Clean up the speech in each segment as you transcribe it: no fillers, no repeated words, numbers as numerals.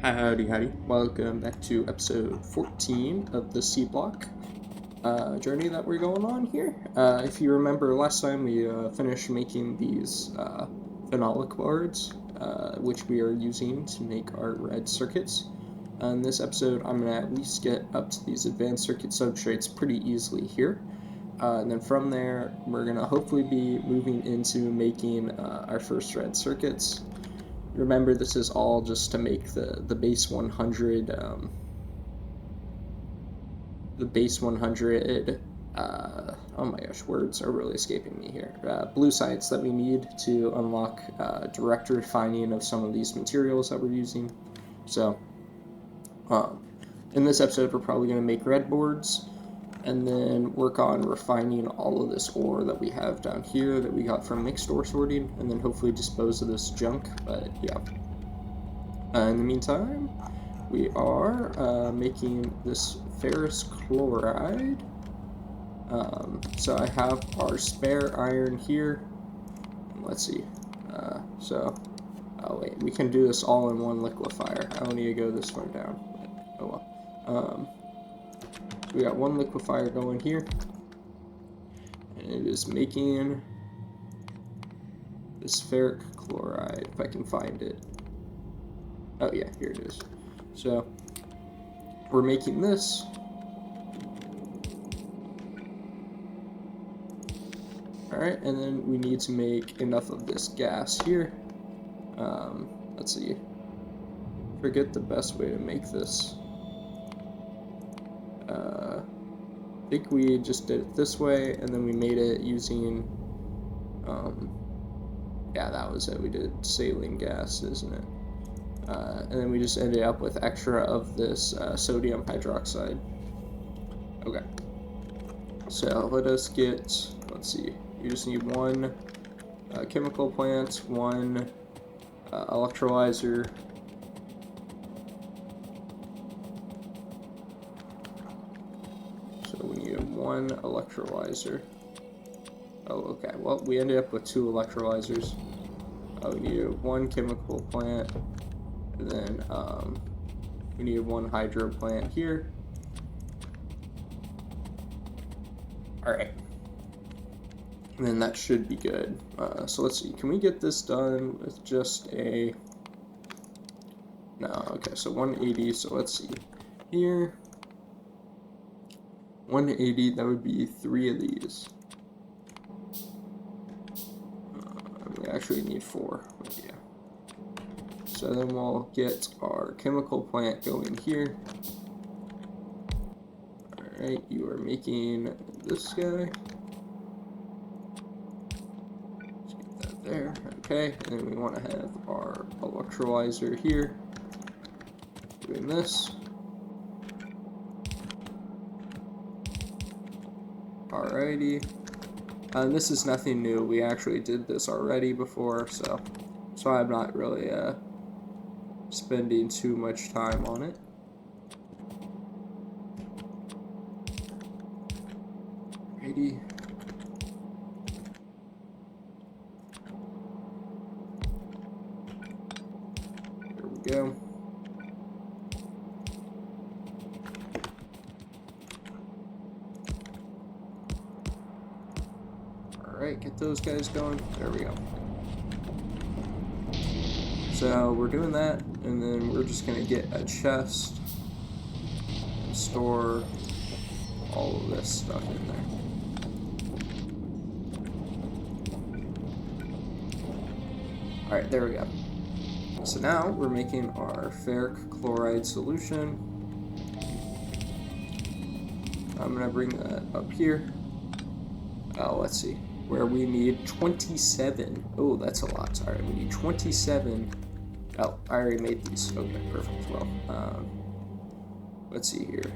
Howdy, howdy. Welcome back to episode 14 of the Seablock journey that we're going on here. If you remember last time, we finished making these phenolic boards, which we are using to make our red circuits. In this episode, I'm going to at least get up to these advanced circuit substrates pretty easily here. And then from there, we're going to hopefully be moving into making our first red circuits. Remember, this is all just to make the base 100, oh my gosh, words are really escaping me here, blue sites that we need to unlock direct refining of some of these materials that we're using. So, in this episode, we're probably going to make red boards, and then work on refining all of this ore that we have down here that we got from mixed ore sorting, and then hopefully dispose of this junk. But yeah, in the meantime, we are making this ferrous chloride. So I have our spare iron here. Let's see. Oh wait, we can do this all in one liquefier. I don't need to go this far down, but oh well. We got one liquefier going here, and it is making this ferric chloride, if I can find it. Oh yeah, here it is. So we're making this. Alright, and then we need to make enough of this gas here. Let's see. Forget the best way to make this. I think we just did it this way, and then we made it using, yeah, that was it. We did saline gas, isn't it? And then we just ended up with extra of this sodium hydroxide. Okay. So let us get, let's see, you just need one chemical plant, one electrolyzer. So we need one electrolyzer. Oh, okay. Well, we ended up with two electrolyzers. We needed one chemical plant, and then we needed one hydro plant here. Alright. And then that should be good. So let's see. Can we get this done with just a... No, okay, so 180. So let's see. Here. 180, that would be 3 of these. We actually need 4, but yeah. So then we'll get our chemical plant going here. Alright, you are making this guy. Let's get that there. Okay, and then we want to have our electrolyzer here. Doing this. Alrighty. This is nothing new. We actually did this already before, so I'm not really spending too much time on it. Alrighty. There we go. Alright, get those guys going. There we go. So we're doing that, and then we're just going to get a chest and store all of this stuff in there. Alright, there we go. So now we're making our ferric chloride solution. I'm going to bring that up here. Let's see. Where we need 27. Oh, that's a lot. Alright, we need 27. Oh, I already made these. Okay, perfect. Well, let's see here.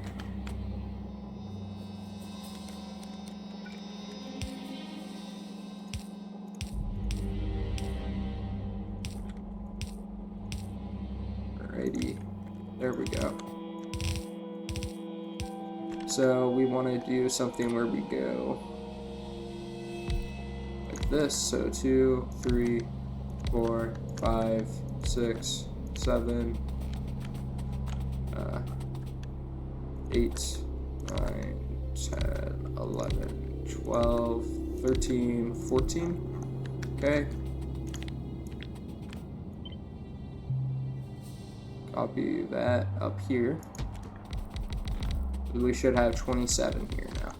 Alrighty. There we go. So we want to do something where we go this, so 2, 3, 4, 5, 6, 7, 8, 9, 10, 11, 12, 13, 14. Okay. Copy that up here. We should have 27 here now.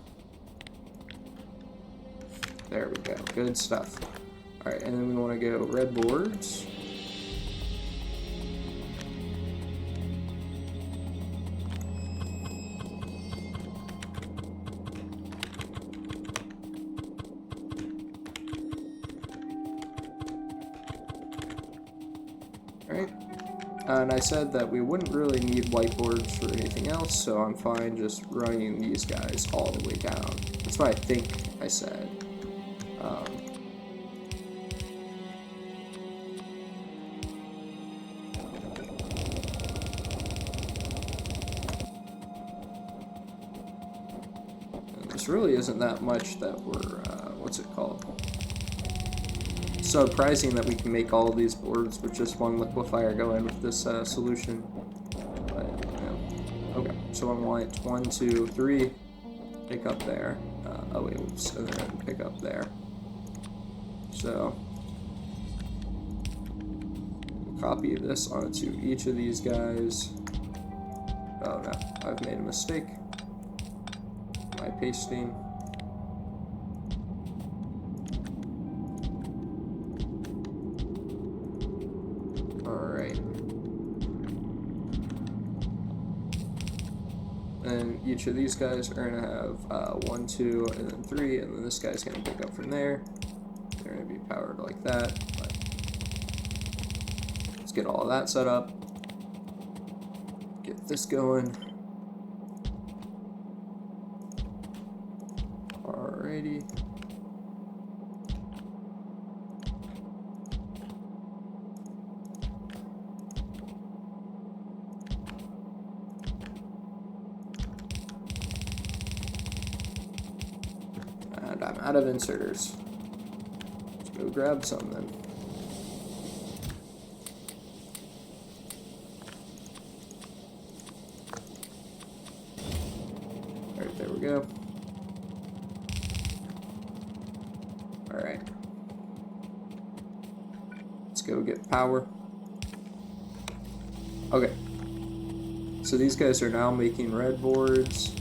There we go. Good stuff. Alright, and then we want to go red boards. Alright. And I said that we wouldn't really need whiteboards for anything else, so I'm fine just running these guys all the way down. That's what I think I said. And this really isn't that much that we're, what's it called? Surprising that we can make all of these boards with just one liquefier going with this solution. But, yeah. Okay, so I want 1, 2, 3, pick up there. Oh wait, oops, and then pick up there. So we'll copy this onto each of these guys. Oh no, I've made a mistake. My pasting. And each of these guys are going to have 1, 2, and then 3, and then this guy's going to pick up from there. They're going to be powered like that. But let's get all of that set up. Get this going. Alrighty. And I'm out of inserters. Let's go grab some then. Alright, there we go. Alright. Let's go get power. Okay. So these guys are now making red boards.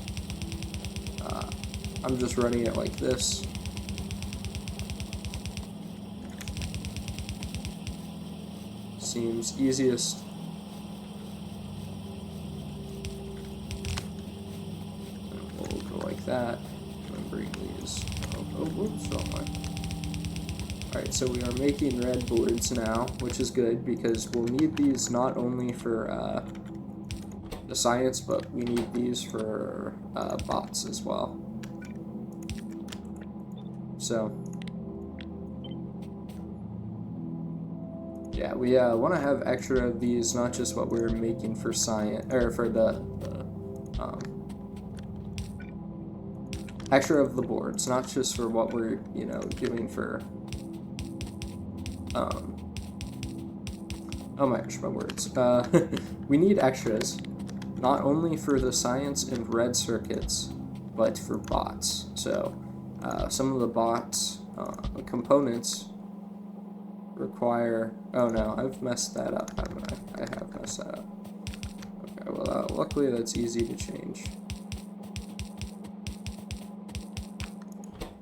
I'm just running it like this. Seems easiest. And we'll go like that. And bring these. Whoops, wrong one. Alright, so we are making red boards now, which is good because we'll need these not only for the science, but we need these for bots as well. So, yeah, we want to have extra of these, not just what we're making for science, or for the extra of the boards, not just for what we're, doing for, oh my gosh, my words. We need extras, not only for the science and red circuits, but for bots. So, some of the bots components require. Oh no, I've messed that up, haven't I? I have messed that up. Okay, well, luckily that's easy to change.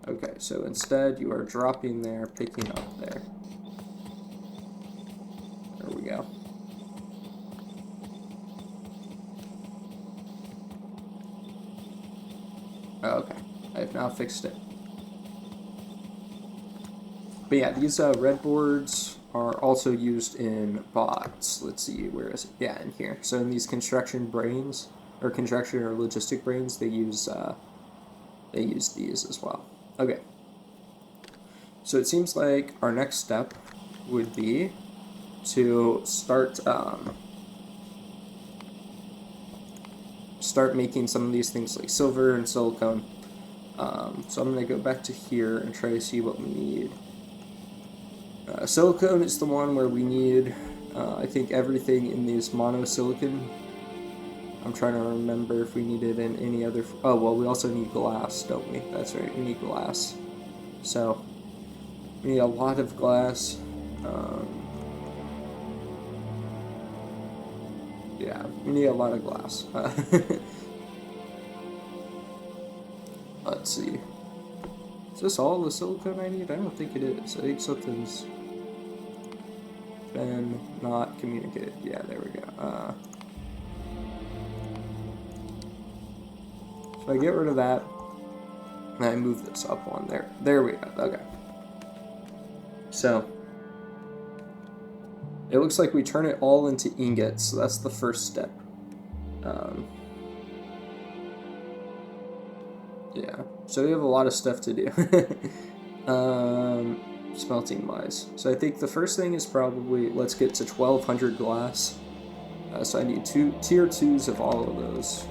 Okay, so instead you are dropping there, picking up there. There we go. Okay, I've now fixed it. But yeah, these red boards are also used in bots. Let's see, where is it? Yeah, in here. So in these construction brains, or construction or logistic brains, they use these as well. Okay. So it seems like our next step would be to start making some of these things like silver and silicone. So I'm going to go back to here and try to see what we need. Silicone is the one where we need, I think, everything in these monosilicon I'm trying to remember if we needed any other... Oh, well, we also need glass, don't we? That's right, we need glass. So, we need a lot of glass. Yeah, we need a lot of glass. Let's see. Is this all the silicone I need? I don't think it is. I think something's been not communicated. Yeah, there we go. So I get rid of that, and I move this up one there. There we go. Okay. So it looks like we turn it all into ingots. So that's the first step. Yeah. So we have a lot of stuff to do. Smelting wise. So I think the first thing is probably let's get to 1200 glass. So I need tier 2s of all of those.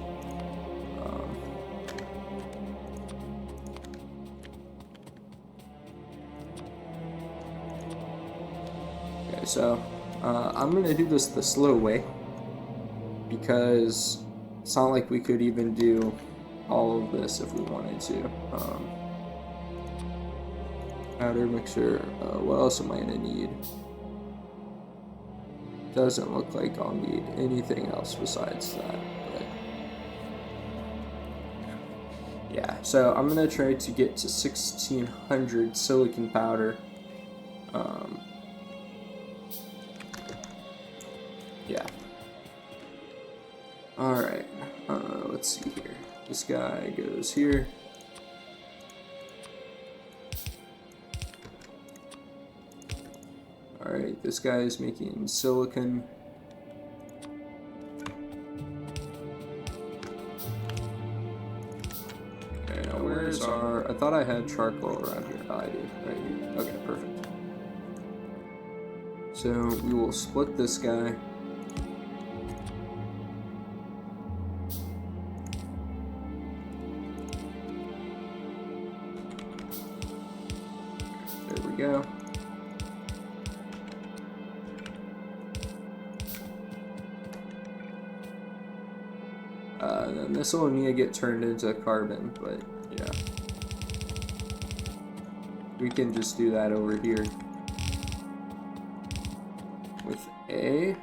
Okay, so I'm gonna do this the slow way because it's not like we could even do all of this if we wanted to. Powder mixer. What else am I gonna need? Doesn't look like I'll need anything else besides that. But yeah, so I'm gonna try to get to 1600 silicon powder. Yeah. All right. Let's see here. This guy goes here. Alright, this guy is making silicon. Okay, now where's our... I thought I had charcoal around here. Oh, I do. Right here. Okay, perfect. So we will split this guy. There we go. And then this will need to get turned into carbon, but yeah. We can just do that over here. With a...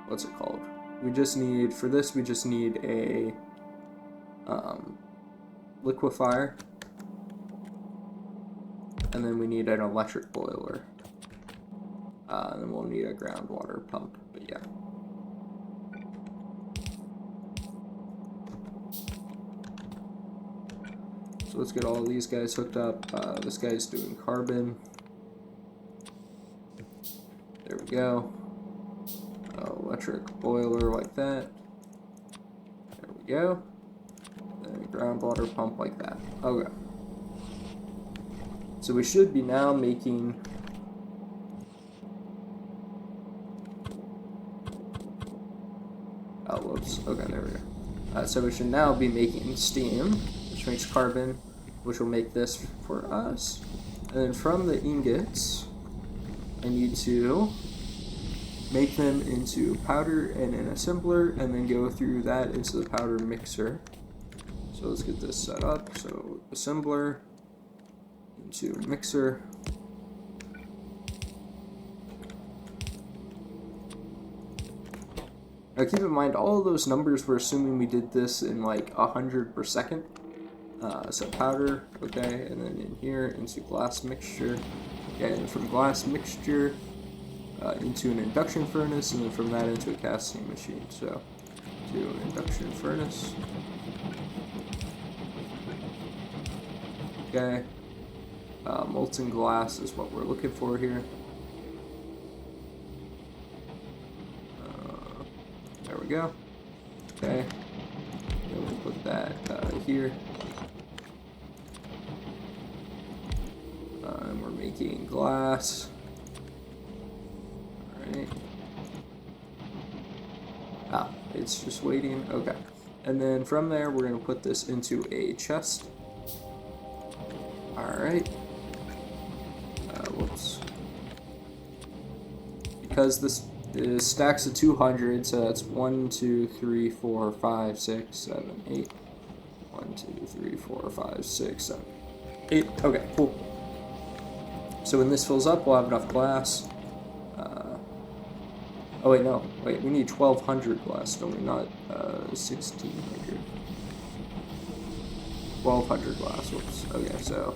what's it called? We just need... For this, we just need a... liquefier. And then we need an electric boiler. And then we'll need a groundwater pump, but yeah. So let's get all of these guys hooked up. This guy's doing carbon. There we go. Electric boiler like that. There we go. Then groundwater pump like that. Okay. So we should be now making... Oh, whoops. Okay, there we go. So we should now be making steam, which makes carbon, which will make this for us. And then from the ingots, I need to make them into powder and an assembler, and then go through that into the powder mixer. So let's get this set up. So assembler into mixer. Now keep in mind, all of those numbers, we're assuming we did this in like 100 per second. So powder, okay, and then in here into glass mixture. Okay, and then from glass mixture into an induction furnace, and then from that into a casting machine. So to an induction furnace. Okay, molten glass is what we're looking for here. There we go. Okay, then we'll put that here. And we're making glass. Alright. Ah, it's just waiting. Okay. And then from there, we're going to put this into a chest. Alright. Whoops. Because this stacks of 200, so that's 1, 2, 3, 4, 5, 6, 7, 8. 1, 2, 3, 4, 5, 6, 7, 8. Okay, cool. So when this fills up, we'll have enough glass. Oh wait, no. Wait, we need 1,200 glass, don't we? Not 1,600. 1,200 glass. Whoops. Okay, so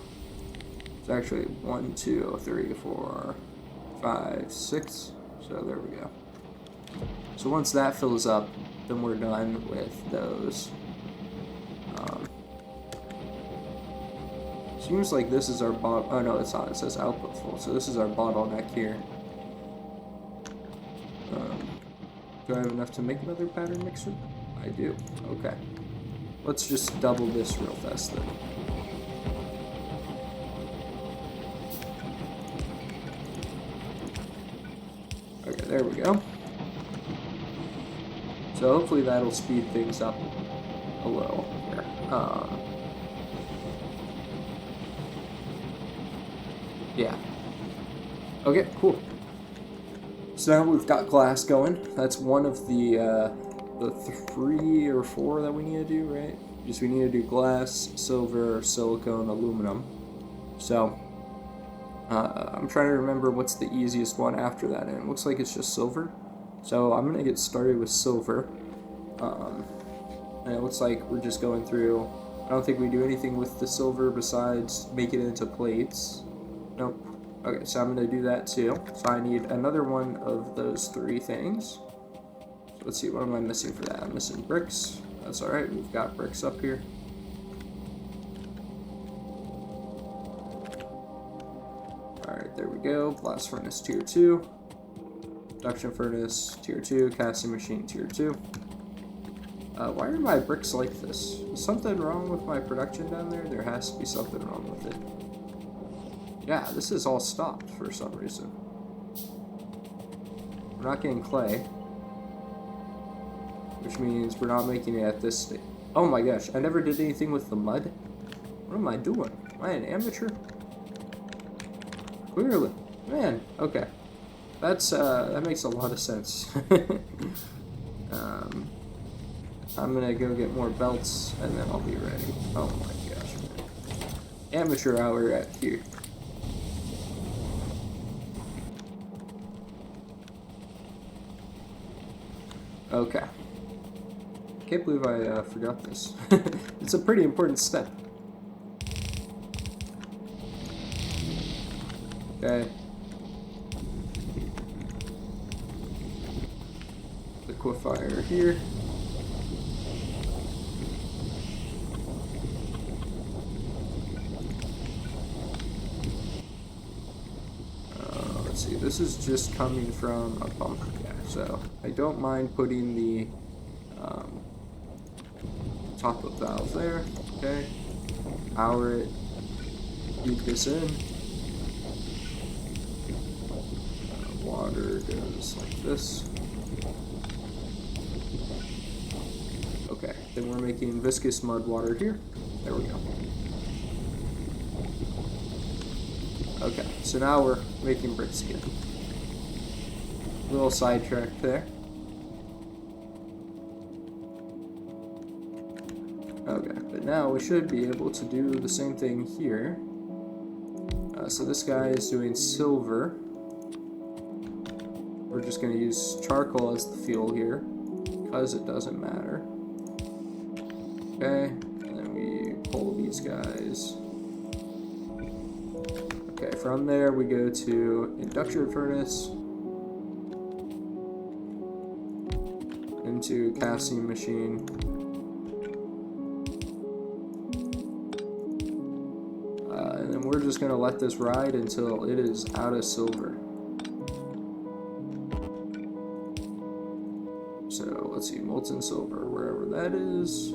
it's actually 1, 2, 3, 4, 5, 6. So there we go. So once that fills up, then we're done with those. Seems like this is our oh no, it's not. It says output full. So this is our bottleneck here. Do I have enough to make another pattern mixer? I do. Okay. Let's just double this real fast then. Okay, there we go. So hopefully that'll speed things up a little here. Yeah. Okay, cool. So now we've got glass going. That's one of the 3 or 4 that we need to do, right? Just we need to do glass, silver, silicone, aluminum. So I'm trying to remember what's the easiest one after that, and it looks like it's just silver. So I'm gonna get started with silver. And it looks like we're just going through. I don't think we do anything with the silver besides make it into plates. Nope. Okay, so I'm going to do that too. So I need another one of those 3 things. So let's see, what am I missing for that? I'm missing bricks. That's alright, we've got bricks up here. Alright, there we go. Blast furnace tier 2. Induction furnace tier 2. Casting machine tier 2. Why are my bricks like this? Is something wrong with my production down there? There has to be something wrong with it. Yeah, this is all stopped for some reason. We're not getting clay. Which means we're not making it at this stage. Oh my gosh, I never did anything with the mud? What am I doing? Am I an amateur? Clearly. Man, okay. That's, that makes a lot of sense. I'm gonna go get more belts, and then I'll be ready. Oh my gosh, man. Amateur hour at here. Okay. Can't believe I forgot this. It's a pretty important step. Okay. Liquefier here. Let's see, this is just coming from a pump. Yeah, so I don't mind putting the top of valve there. Okay. Power it. Feed this in. Water goes like this. Okay, then we're making viscous mud water here. There we go. Okay, so now we're making bricks again. Little sidetrack there. Okay, but now we should be able to do the same thing here. So this guy is doing silver. We're just going to use charcoal as the fuel here, because it doesn't matter. Okay, and then we pull these guys. Okay, from there we go to induction furnace, into casting machine, and then we're just going to let this ride until it is out of silver. So let's see, molten silver, wherever that is.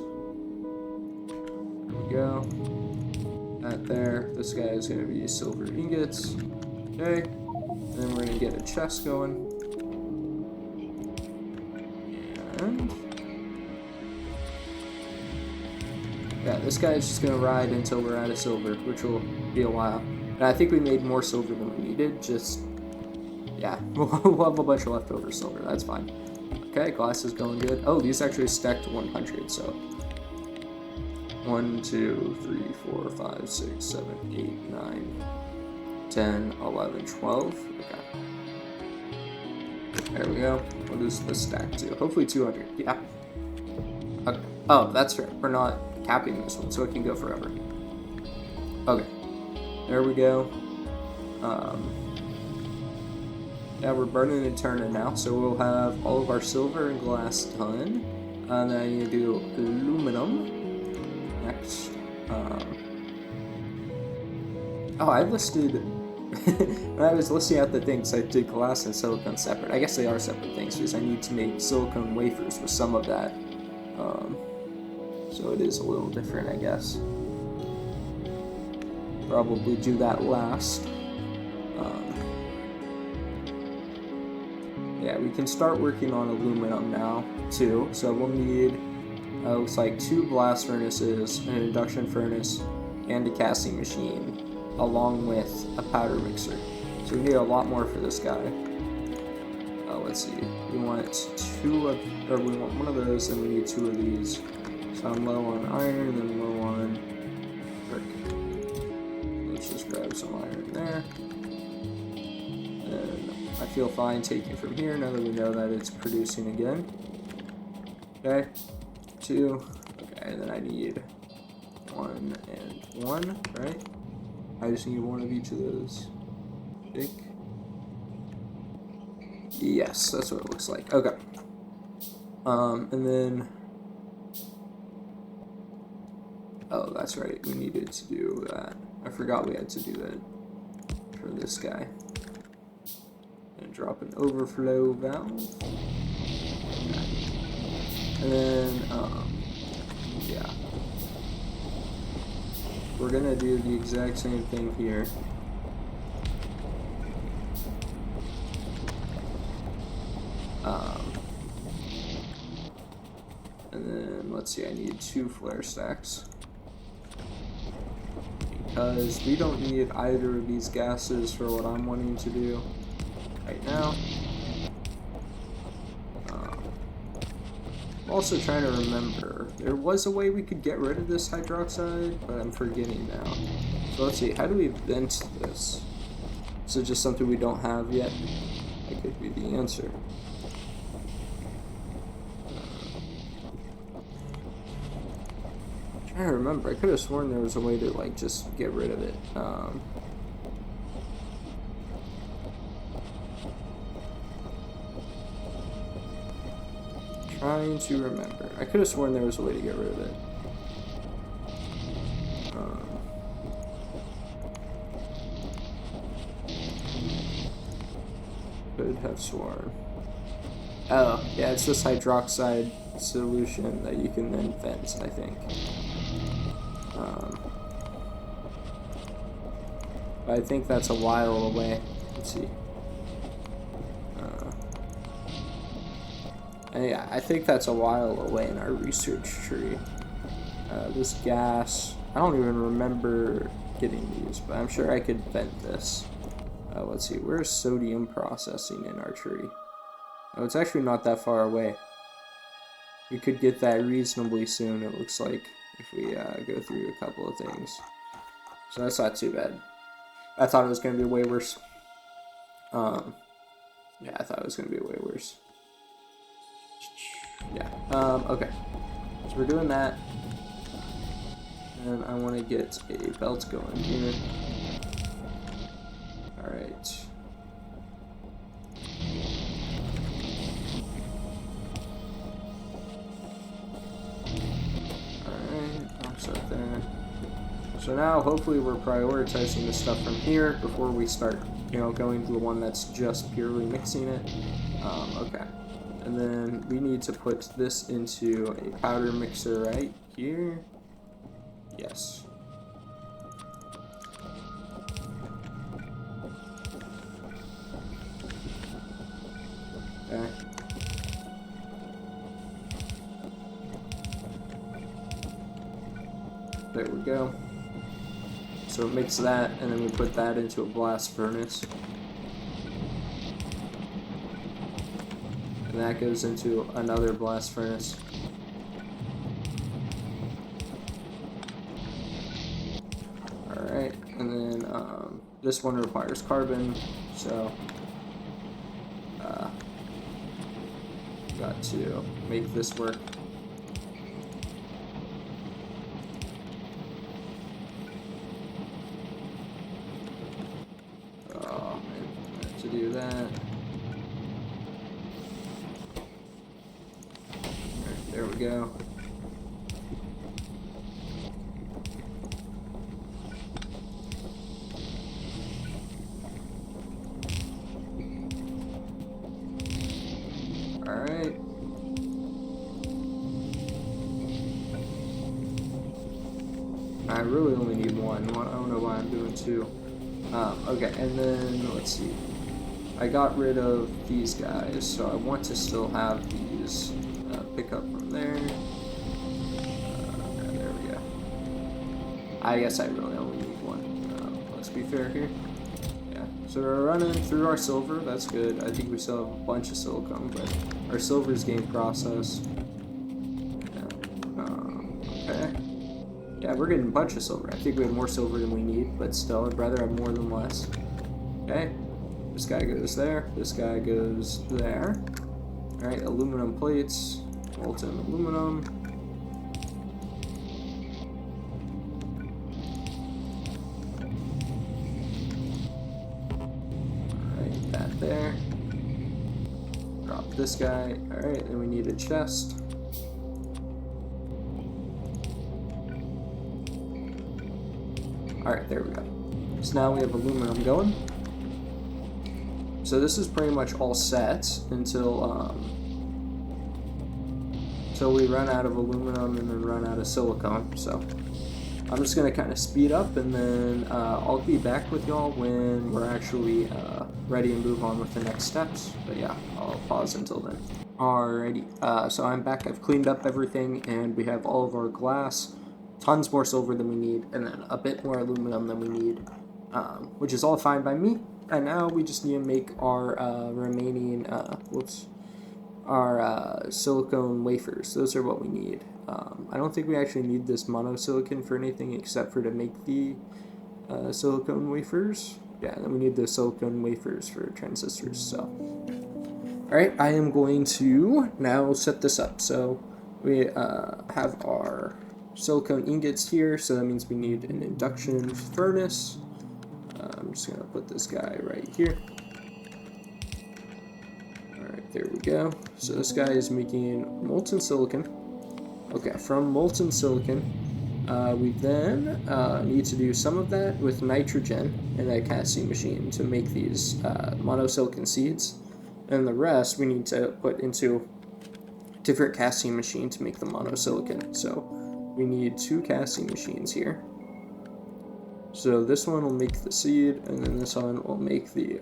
There we go. That there. This guy is going to be silver ingots. Okay. And then we're going to get a chest going. And yeah, this guy is just going to ride until we're out of silver, which will be a while. And I think we made more silver than we needed. Just Yeah, we'll have a bunch of leftover silver. That's fine. Okay, glass is going good. Oh, these actually stacked to 100, so 1, 2, 3, 4, 5, 6, 7, 8, 9, 10, 11, 12. Okay. There we go. What does this stack to? Hopefully 200. Yeah. Okay. Oh, that's right. We're not capping this one, so it can go forever. Okay. There we go. Yeah, we're burning and turning now, so we'll have all of our silver and glass done. And then I need to do aluminum next. Oh, I listed... when I was listing out the things, I did glass and silicone separate. I guess they are separate things, because I need to make silicone wafers with some of that. So it is a little different, I guess. Probably do that last. Yeah, we can start working on aluminum now, too. So we'll need, looks like 2 blast furnaces, an induction furnace, and a casting machine, along with a powder mixer. So we need a lot more for this guy. Let's see, we want 2 of, or we want 1 of those, and we need 2 of these. So I'm low on iron, and then low on brick. Let's just grab some iron there. And I feel fine taking from here now that we know that it's producing again. Okay, 2. Okay, and then I need 1 and 1, right? I just need 1 of each of those. I think. Yes, that's what it looks like. Okay. And then... Oh, that's right. We needed to do that. I forgot we had to do that for this guy. And drop an overflow valve. Okay. And then, yeah. We're gonna do the exact same thing here. And then, let's see, I need 2 flare stacks. Because we don't need either of these gases for what I'm wanting to do right now. I'm also trying to remember, there was a way we could get rid of this hydroxide, but I'm forgetting now. So let's see, how do we vent this? Is it just something we don't have yet? That could be the answer. I'm trying to remember, I could have sworn there was a way to like just get rid of it. Trying to remember. I could have sworn there was a way to get rid of it. Could have sworn. Oh, yeah, it's this hydroxide solution that you can then vent, I think. I think that's a while away. Let's see. Yeah, I think that's a while away in our research tree. This gas, I don't even remember getting these, but I'm sure I could vent this. Let's see, where's sodium processing in our tree? Oh, it's actually not that far away. We could get that reasonably soon, it looks like, if we go through a couple of things. So that's not too bad. I thought it was going to be way worse. Yeah, I thought it was going to be way worse. Yeah, okay. So we're doing that. And I want to get a belt going here. Alright. Alright, I'll start there. So now, hopefully we're prioritizing this stuff from here before we start, you know, going to the one that's just purely mixing it. Okay. And then we need to put this into a powder mixer right here. Yes. Okay. There we go. So it makes that, and then we put that into a blast furnace. and that goes into another blast furnace. Alright, and then this one requires carbon, so got to make this work. Oh man, I have to do that. Right, there we go. Alright. I really only need one. I don't know why I'm doing two. Okay, and then let's see. I got rid of these guys, so I want to still have these pick up from there. There we go. I guess I really only need one. Let's be fair here. Yeah, so we're running through our silver. That's good. I think we still have a bunch of silicone, but our silver's game process. Okay. Yeah, we're getting a bunch of silver. I think we have more silver than we need, but still, I'd rather have more than less. Okay. This guy goes there. This guy goes there. Alright, aluminum plates. Molten aluminum. Alright, that there. Drop this guy. Alright, and we need a chest. Alright, there we go. So now we have aluminum going. So this is pretty much all set until we run out of aluminum and then run out of silicone. So I'm just going to kind of speed up, and then I'll be back with y'all when we're actually ready to move on with the next steps. But yeah, I'll pause until then. Alrighty, so I'm back. I've cleaned up everything, and we have all of our glass. Tons more silver than we need, and then a bit more aluminum than we need, which is all fine by me. And now we just need to make our remaining, our silicone wafers. Those are what we need. I don't think we actually need this monosilicon for anything except for to make the silicone wafers. Yeah, and then we need the silicone wafers for transistors. So, alright, I am going to now set this up. So we have our silicone ingots here, so that means we need an induction furnace. I'm just going to put this guy right here. Alright, there we go. So this guy is making molten silicon. Okay, from molten silicon, we then need to do some of that with nitrogen in a casting machine to make these monosilicon seeds. And the rest we need to put into a different casting machine to make the monosilicon. So we need 2 casting machines here. So this one will make the seed, and then this one will make the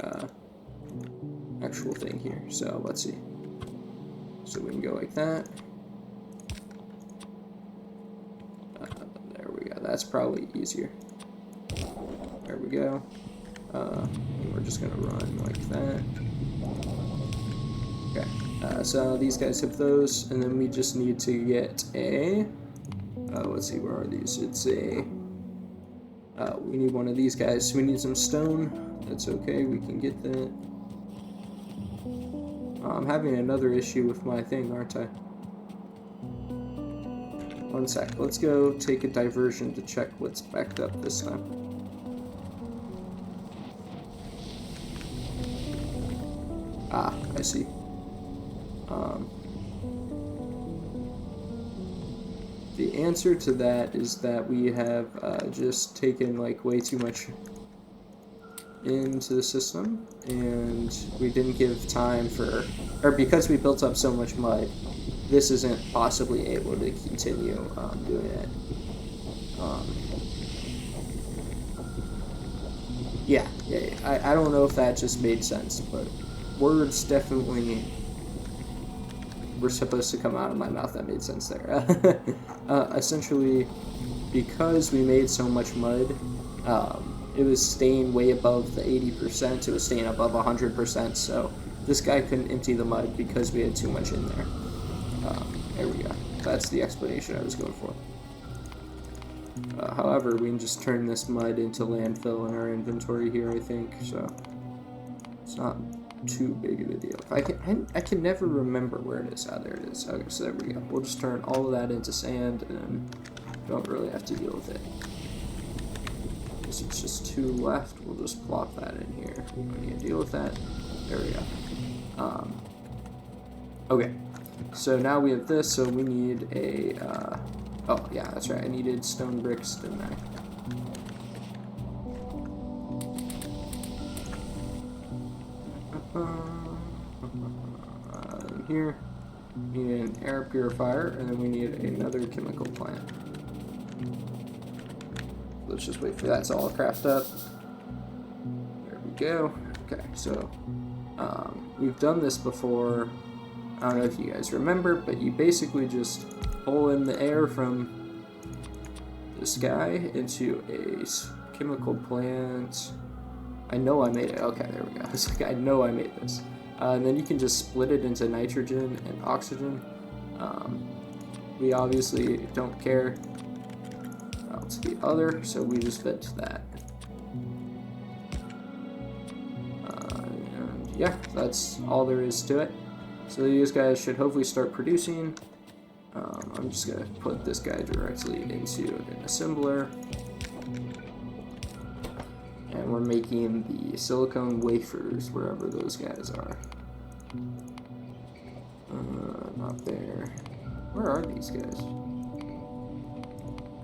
actual thing here. So let's see. So we can go like that. There we go. That's probably easier. There we go. And we're just gonna run like that. Okay. So these guys have those, and then we just need to get a. Let's see, where are these? It's a, we need one of these guys. We need some stone. That's okay, we can get that. I'm having another issue with my thing, aren't I? One sec, let's go take a diversion to check what's backed up this time. Ah, I see. The answer to that is that we have just taken like way too much into the system, and we didn't give time for, or because we built up so much mud, this isn't possibly able to continue doing it. Yeah, I don't know if that just made sense, but words definitely were supposed to come out of my mouth that made sense there. Essentially, because we made so much mud, it was staying way above the 80%, it was staying above 100%, so this guy couldn't empty the mud because we had too much in there. There we go. That's the explanation I was going for. However, we can just turn this mud into landfill in our inventory here, I think, so it's not too big of a deal. I can never remember where it is. Ah, there it is. Okay, so there we go. We'll just turn all of that into sand and don't really have to deal with it. Because it's just 2 left, we'll just plop that in here. We don't need to deal with that. There we go. Okay, so now we have this, so we need a, oh yeah, that's right, I needed stone bricks, didn't I? Here, we need an air purifier, and then we need another chemical plant. Let's just wait for that to all craft up. There we go. Okay, so we've done this before. I don't know if you guys remember, but you basically just pull in the air from the sky into a chemical plant. I know I made it. Okay, there we go. It's like, I know I made this. And then you can just split it into nitrogen and oxygen. We obviously don't care about the other, so we just fed to that. And yeah, that's all there is to it. So these guys should hopefully start producing. I'm just going to put this guy directly into an assembler. And we're making the silicone wafers wherever those guys are. Not there. Where are these guys?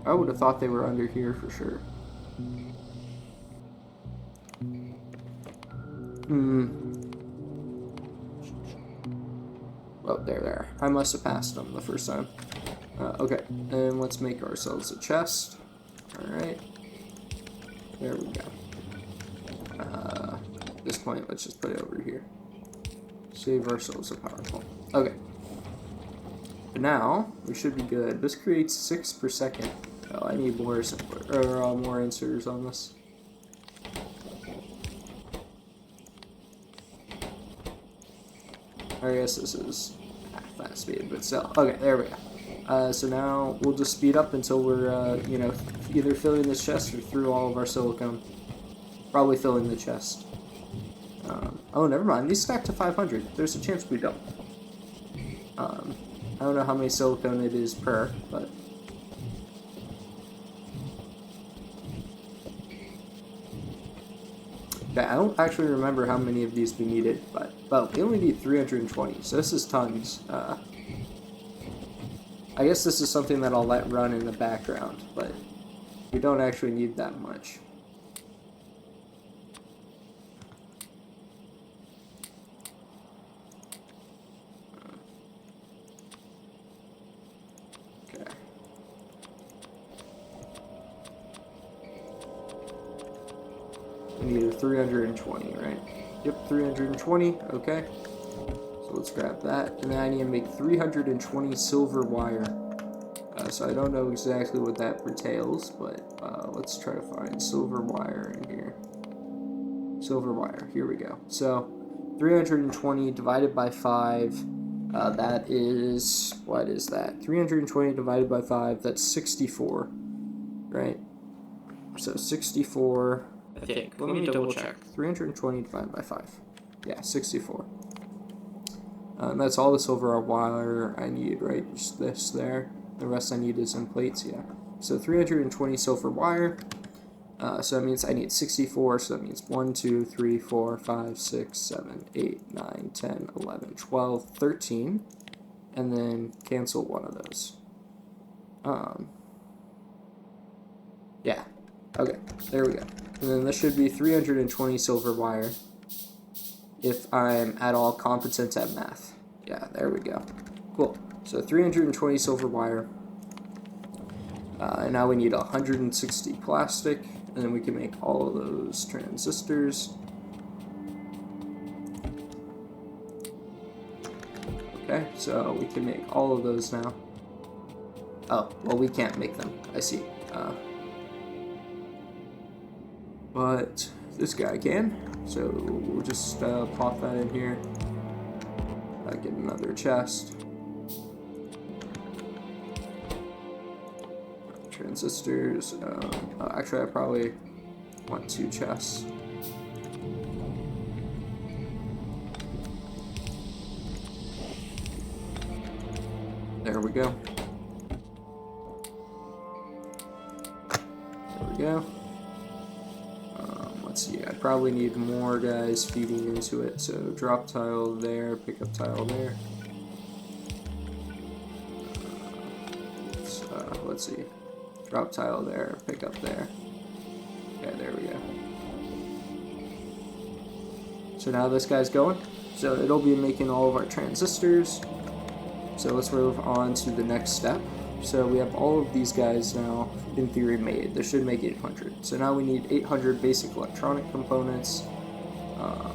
I would have thought they were under here for sure. Oh, there they are. I must have passed them the first time. Okay, and let's make ourselves a chest. Alright. There we go. At this point, let's just put it over here. Save ourselves a power pole. Okay. But now, we should be good. This creates 6 per second. Oh, I need more more inserters on this. I guess this is fast speed, but still. Okay, there we go. So now we'll just speed up until we're, you know, either filling this chest or through all of our silicone. Probably filling the chest. Oh, never mind. These stack to 500. There's a chance we don't. I don't know how many silicone it is per, but... Yeah, I don't actually remember how many of these we needed, but... Well, we only need 320, so this is tons. I guess this is something that I'll let run in the background, but we don't actually need that much. We need a 320, right? Yep, 320, okay. So let's grab that. And then I need to make 320 silver wire. So I don't know exactly what that entails, but let's try to find silver wire in here. Silver wire, here we go. So 320 divided by 5, that is, what is that? 320 divided by 5, that's 64, right? So 64... I think. Let me double check. 320 divided by 5. Yeah, 64. That's all the silver wire I need, right? Just this there. The rest I need is in plates, yeah. So 320 silver wire. So that means I need 64. So that means 1, 2, 3, 4, 5, 6, 7, 8, 9, 10, 11, 12, 13. And then cancel one of those. Yeah. Okay, there we go. And then this should be 320 silver wire, if I'm at all competent at math. Yeah, there we go. Cool. So 320 silver wire. And now we need 160 plastic, and then we can make all of those transistors. Okay, so we can make all of those now. Oh, well, we can't make them. I see. But this guy can, so we'll just plop that in here. Get another chest. Transistors. Actually, I probably want 2 chests. There we go. There we go. Let's see, I probably need more guys feeding into it, so drop tile there, pickup tile there. Let's see, drop tile there, pickup there. Okay, there we go. So now this guy's going, so it'll be making all of our transistors. So let's move on to the next step. So we have all of these guys now, in theory, made. This should make 800. So now we need 800 basic electronic components. I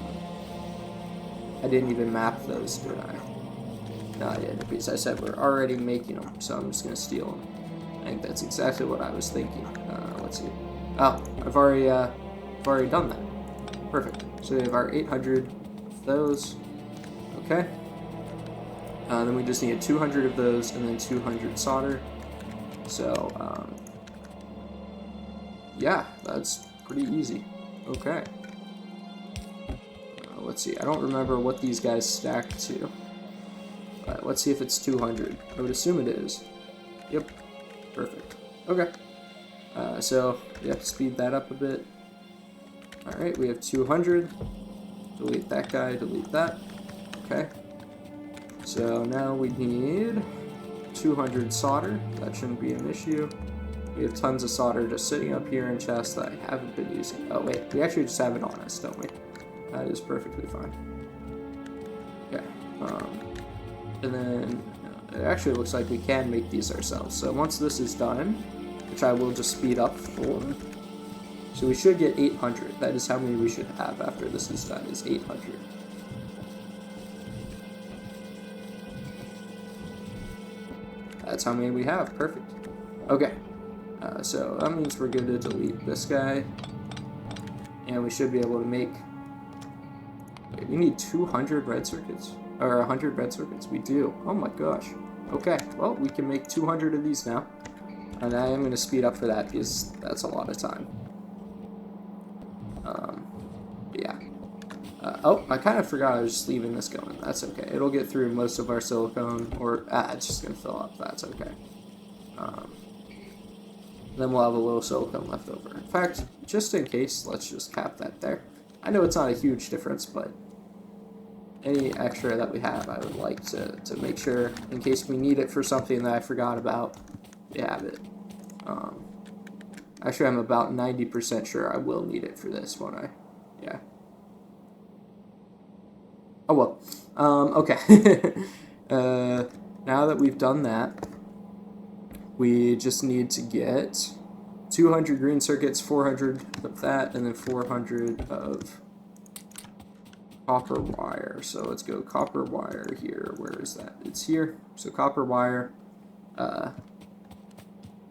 didn't even map those, did I? No, I didn't, because I said we're already making them, so I'm just going to steal them. I think that's exactly what I was thinking. Let's see. Oh, I've already done that. Perfect. So we have our 800 of those. Okay. Then we just need 200 of those and then 200 solder. So, yeah, that's pretty easy. Okay. Let's see. I don't remember what these guys stack to. But let's see if it's 200. I would assume it is. Yep. Perfect. Okay. So, we have to speed that up a bit. Alright, we have 200. Delete that guy, delete that. Okay. So now we need 200 solder. That shouldn't be an issue. We have tons of solder just sitting up here in chests that I haven't been using. Oh wait, we actually just have it on us, don't we? That is perfectly fine. Okay. And then it actually looks like we can make these ourselves. So once this is done, which I will just speed up for, so we should get 800. That is how many we should have after this is done, is 800. That's how many we have. Perfect. Okay. So that means we're good to delete this guy. And we should be able to make... Wait, we need 200 red circuits? Or 100 red circuits. We do. Oh my gosh. Okay. Well, we can make 200 of these now. And I am going to speed up for that because that's a lot of time. Yeah. Oh, I kind of forgot I was just leaving this going. That's okay. It'll get through most of our silicone, or it's just going to fill up. That's okay. Then we'll have a little silicone left over. In fact, just in case, let's just cap that there. I know it's not a huge difference, but any extra that we have, I would like to make sure, in case we need it for something that I forgot about, we have it. Actually, I'm about 90% sure I will need it for this, won't I? Yeah. Oh well. Okay. Now that we've done that, we just need to get 200 green circuits, 400 of that, and then 400 of copper wire. So let's go copper wire here. Where is that? It's here. So copper wire.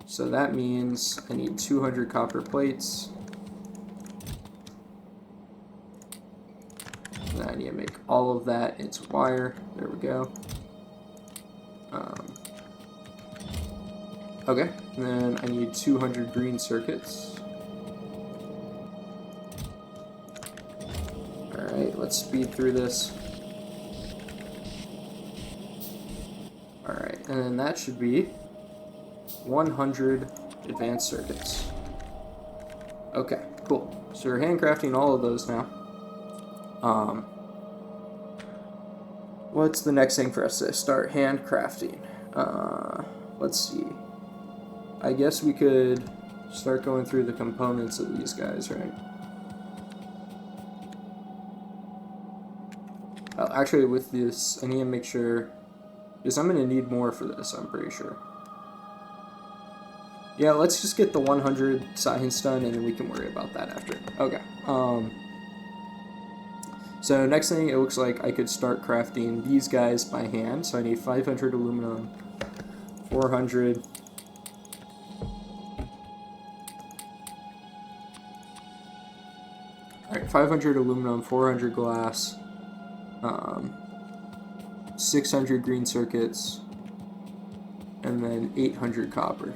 So that means I need 200 copper plates. And I need to make all of that into wire. There we go. Okay, and then I need 200 green circuits. Alright, let's speed through this. Alright, and then that should be 100 advanced circuits. Okay, cool. So we're handcrafting all of those now. What's the next thing for us to start handcrafting? Let's see. I guess we could start going through the components of these guys, right? Oh, actually, with this, I need to make sure, because I'm going to need more for this, I'm pretty sure. Yeah, let's just get the 100 science done, and then we can worry about that after. Okay. So next thing, it looks like I could start crafting these guys by hand. So I need 500 aluminum, 400... Alright, 500 aluminum, 400 glass, 600 green circuits, and then 800 copper.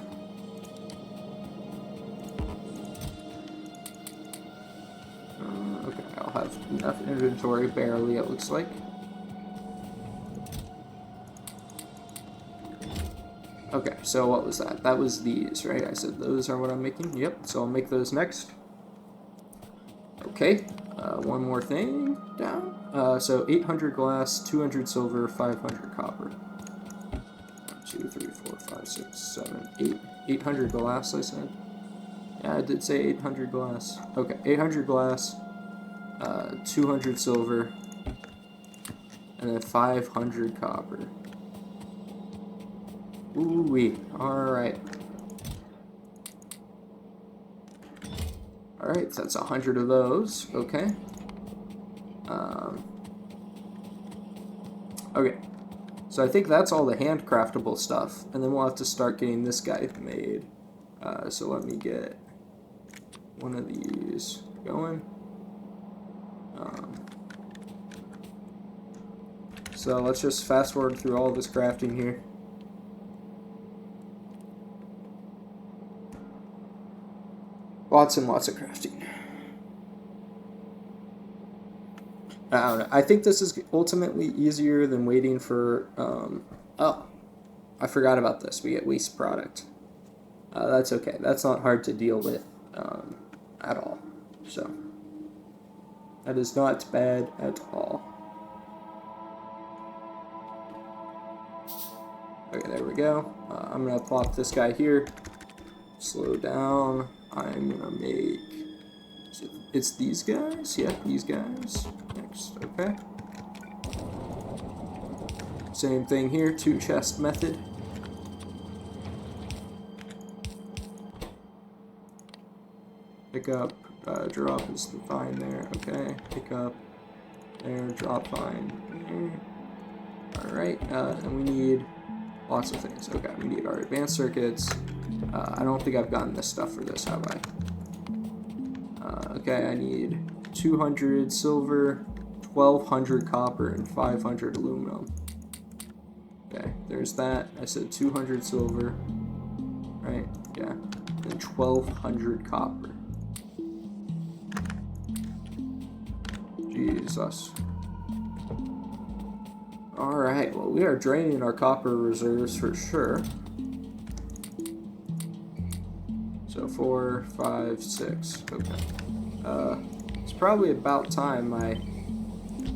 Okay, I'll have enough inventory, barely it looks like. Okay, so what was that? That was these, right? I said those are what I'm making. Yep, so I'll make those next. Okay, one more thing down. So 800 glass, 200 silver, 500 copper. 1, 2, 3, 4, 5, 6, 7, 8. 800 glass, I said. Yeah, I did say 800 glass. Okay, 800 glass, 200 silver, and then 500 copper. Ooh-wee. Alright. Alright, so that's 100 of those. Okay. Okay. So I think that's all the handcraftable stuff. And then we'll have to start getting this guy made. So let me get one of these going. So let's just fast forward through all this crafting here. Lots and lots of crafting. I don't know. I think this is ultimately easier than waiting for... oh, I forgot about this. We get waste product. That's okay. That's not hard to deal with at all. So, that is not bad at all. Okay, there we go. I'm going to plop this guy here. Slow down. I'm going to make... It's these guys? Yeah, these guys. Next, okay. Same thing here, 2 chest method. Pick up, drop is fine there, okay. Pick up, there, drop fine there. Alright, and we need lots of things. Okay, we need our advanced circuits. I don't think I've gotten this stuff for this, have I? Okay, I need 200 silver, 1200 copper, and 500 aluminum. Okay, there's that. I said 200 silver, right? Yeah, and 1200 copper. Jesus. Alright, well, we are draining our copper reserves for sure. So 4, 5, 6. Okay. It's probably about time I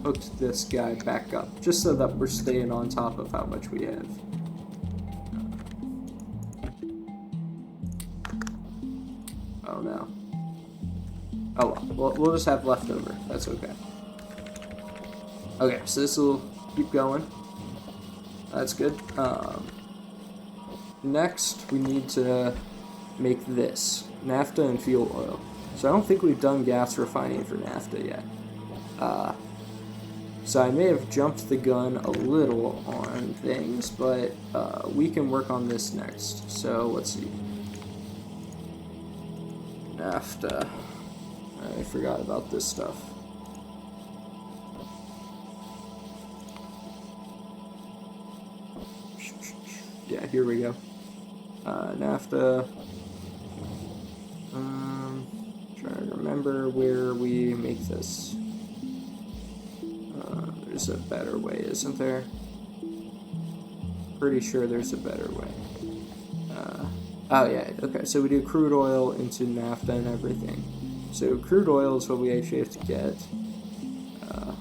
hooked this guy back up, just so that we're staying on top of how much we have. Oh no. Oh well, we'll just have leftover. That's okay. Okay, so this will keep going. That's good. Next, we need to make this. Naphtha and fuel oil. So I don't think we've done gas refining for naphtha yet. So I may have jumped the gun a little on things, but we can work on this next. So let's see. Naphtha. I forgot about this stuff. Yeah, here we go. Naphtha. Trying to remember where we make this. There's a better way, isn't there? Pretty sure there's a better way. Oh yeah, okay, so we do crude oil into naphtha and everything. So crude oil is what we actually have to get.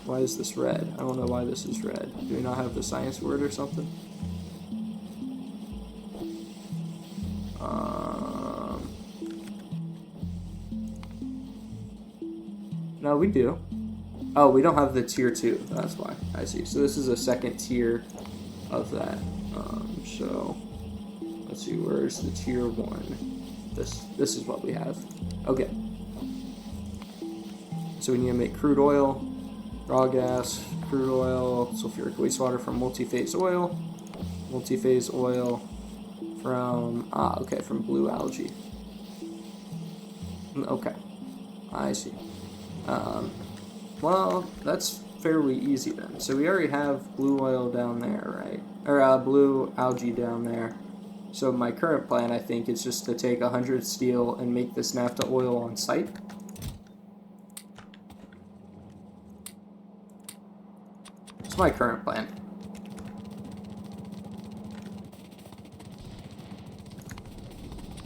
Why is this red? I don't know why this is red. Do we not have the science word or something? No, we do. Oh, we don't have the tier 2. That's why. I see. So this is a second tier of that. So let's see. Where's the tier 1? This is what we have. Okay. So we need to make crude oil, raw gas, crude oil, sulfuric wastewater from multi-phase oil from from blue algae. Okay, I see. Well, that's fairly easy then. So we already have blue oil down there, right? Or blue algae down there. So my current plan, I think, is just to take 100 steel and make this naphtha oil on site. It's my current plan.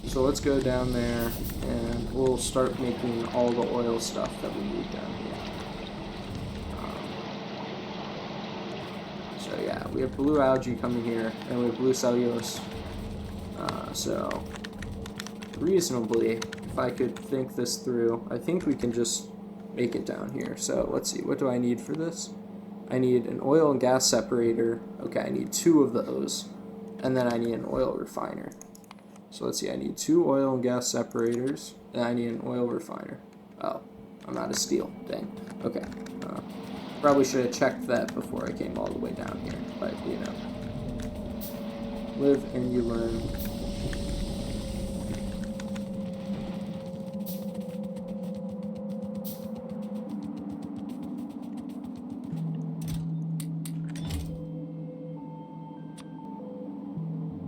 So let's go down there and we'll start making all the oil stuff that we need down here. So yeah, we have blue algae coming here and we have blue cellulose. So reasonably, if I could think this through, I think we can just make it down here. So let's see, what do I need for this? I need an oil and gas separator. Okay, I need 2 of those. And then I need an oil refiner. So let's see, I need 2 oil and gas separators, and I need an oil refiner. Oh, I'm out of steel. Dang. Okay. Probably should have checked that before I came all the way down here, but you know. Live and you learn.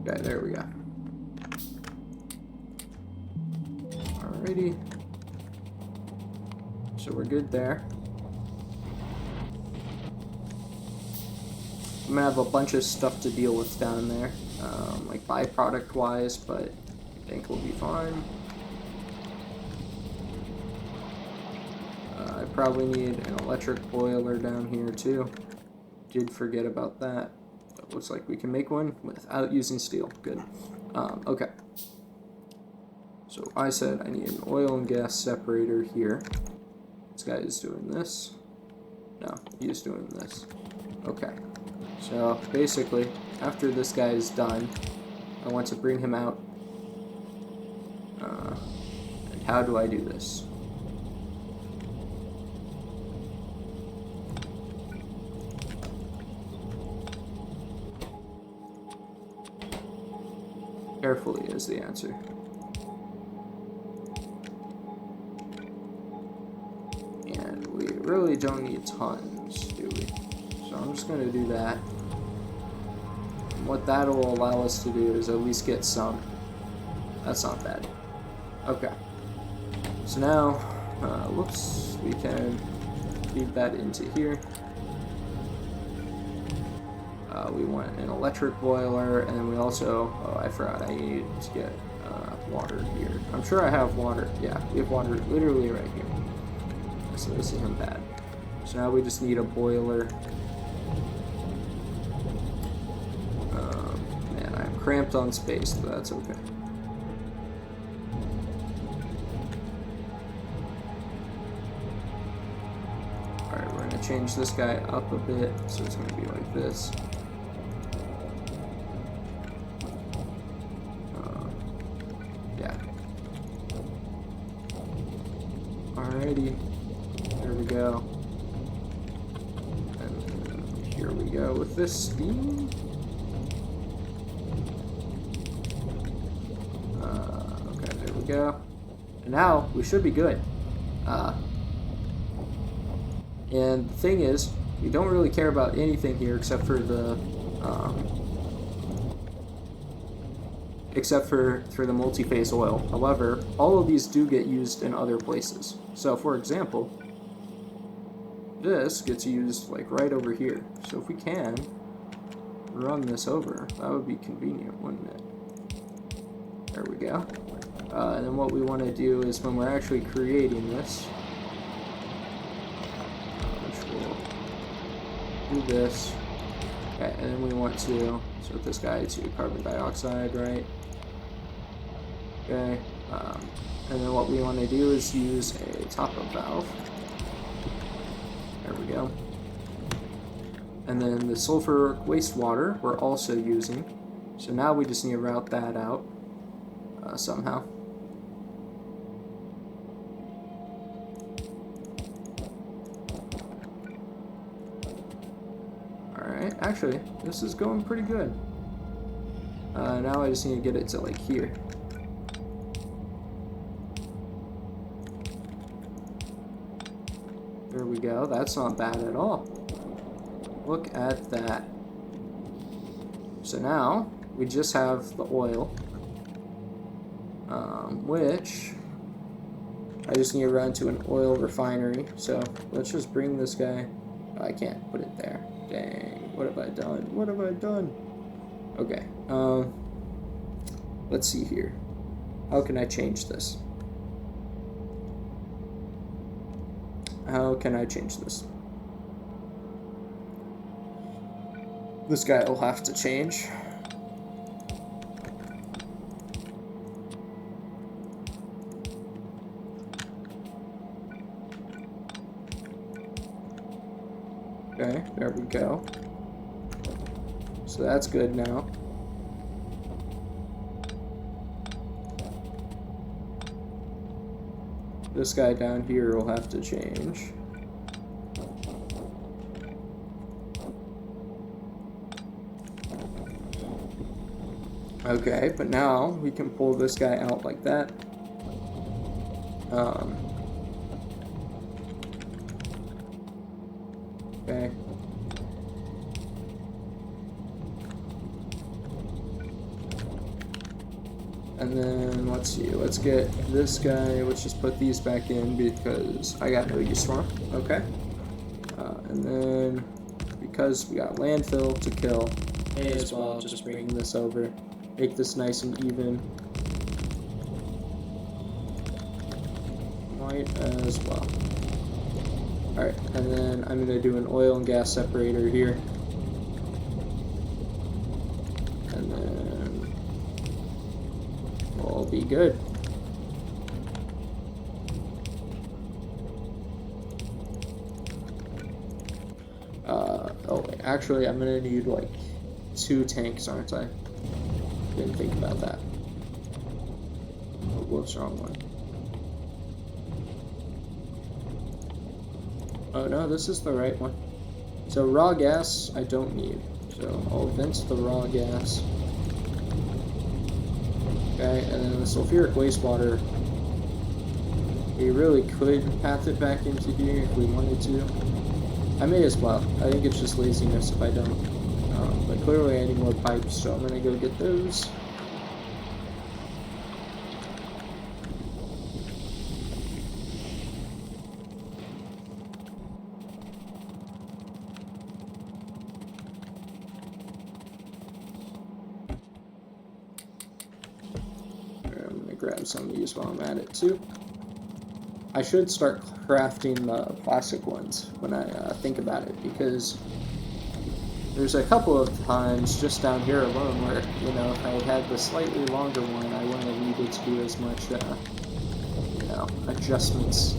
Okay, there we go. Alrighty. So we're good there. I'm gonna have a bunch of stuff to deal with down there, like byproduct wise, but I think we'll be fine. I probably need an electric boiler down here too. Did forget about that. It looks like we can make one without using steel. Good. Okay. So I said I need an oil and gas separator here. This guy is doing this. No, he is doing this. Okay. So basically, after this guy is done, I want to bring him out. And how do I do this? Carefully is the answer. And we really don't need tons, do we? So I'm just going to do that. And what that will allow us to do is at least get some. That's not bad. Okay. So now, whoops, we can feed that into here. We want an electric boiler, and then we also, oh, I forgot, I need to get water here. I'm sure I have water. Yeah, we have water literally right here. So this isn't bad. So now we just need a boiler. Man, I'm cramped on space, but that's okay. Alright, we're going to change this guy up a bit, so it's going to be like this. Yeah. Alrighty. There we go. And here we go with this steam. Okay, there we go. And now we should be good. And the thing is, we don't really care about anything here except for the the multi-phase oil. However, all of these do get used in other places. So for example, this gets used like right over here. So if we can run this over, that would be convenient, wouldn't it? There we go. And then what we want to do is when we're actually creating this, which we'll do this. Okay, and then we want to set this guy to carbon dioxide, right? Okay, and then what we want to do is use a top-up valve. There we go. And then the sulfuric wastewater we're also using. So now we just need to route that out somehow. Alright, actually, this is going pretty good. Now I just need to get it to like here. There we go. That's not bad at all. Look at that. So now we just have the oil, which I just need to run to an oil refinery. So let's just bring this guy. Oh, I can't put it there. Dang, what have I done? What have I done? Okay, let's see here. How can I change this? How can I change this? This guy will have to change. Okay, there we go. So that's good now. This guy down here will have to change. Okay, but now we can pull this guy out like that. Okay. And then, let's see, let's get this guy, let's just put these back in because I got no use for them. Okay. And then, because we got landfill to kill, may as well just bring this over. Make this nice and even. Might as well. Alright, and then I'm going to do an oil and gas separator here. And then we'll be good. Oh wait, actually I'm going to need like 2 tanks, aren't I? Didn't think about that. Oh, whoops, wrong one. Oh no, this is the right one. So raw gas, I don't need. So I'll vent the raw gas. Okay, and then the sulfuric wastewater. We really could path it back into here if we wanted to. I may as well. I think it's just laziness if I don't. But clearly I need more pipes, so I'm gonna go get those. I'm gonna grab some of these while I'm at it too. I should start crafting the plastic ones when I think about it, because there's a couple of times just down here alone where, you know, if I had the slightly longer one, I wouldn't have needed to do as much, you know, adjustments.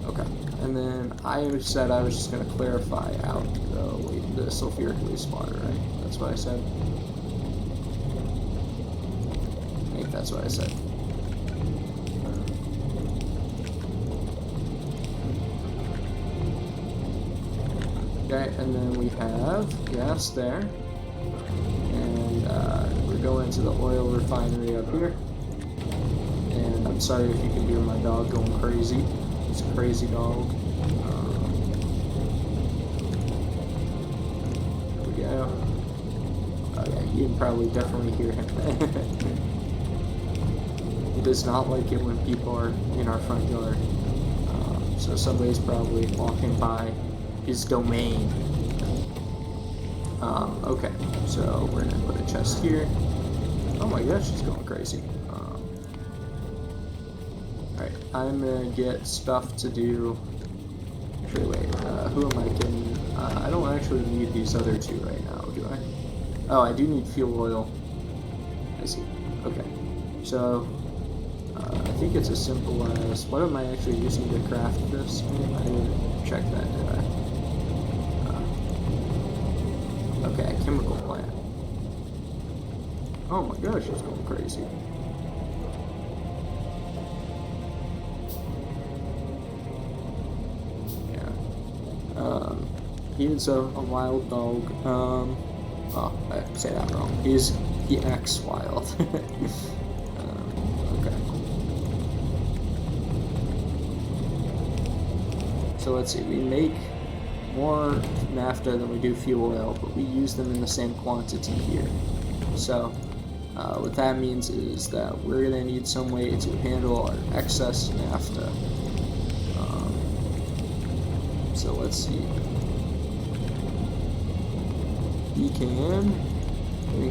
Okay, and then I said I was just going to clarify out the sulfuric wastewater, right? That's what I said. I think that's what I said. Okay, and then we have gas there, and we're going to the oil refinery up here. And I'm sorry if you can hear my dog going crazy. It's a crazy dog. There we go. Oh yeah, you can probably definitely hear him. He does not like it when people are in our front yard. So somebody's probably walking by his domain. Okay, so we're gonna put a chest here. Oh my gosh, she's going crazy. Alright, I'm gonna get stuff to do. Actually, wait, who am I kidding? I don't actually need these other 2 right now, do I? Oh, I do need fuel oil. I see. Okay, so I think it's as simple as, what am I actually using to craft this? I didn't check that, did I? Okay, a chemical plant. Oh my gosh, it's going crazy. Yeah. He's a wild dog. Oh, I say that wrong. He acts wild. Okay. So let's see, we make more naphtha than we do fuel oil, but we use them in the same quantity here. So what that means is that we're going to need some way to handle our excess naphtha. So let's see. We can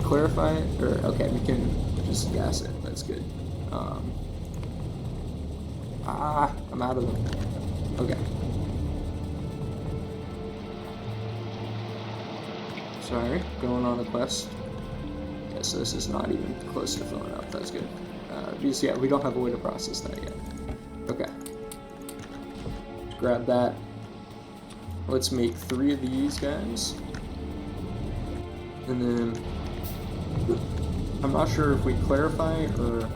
clarify it, or okay, we can just gas it. That's good. I'm out of them. Okay. Sorry, going on a quest. Yeah, so this is not even close to filling up. That's good. Because yeah, we don't have a way to process that yet. Okay. Grab that. Let's make 3 of these guys. And then I'm not sure if we clarify or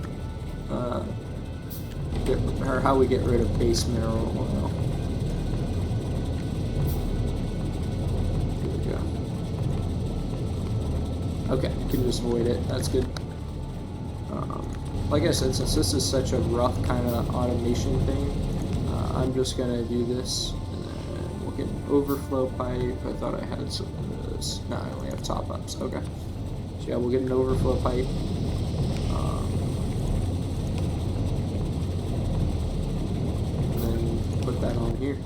how we get rid of base mineral oil. Here we go. Okay, we can just avoid it. That's good. Like I said, since this is such a rough kind of automation thing, I'm just gonna do this, and then we'll get an overflow pipe. I thought I had some of this. No, I only have top ups. Okay. So yeah, we'll get an overflow pipe. And then put that on here.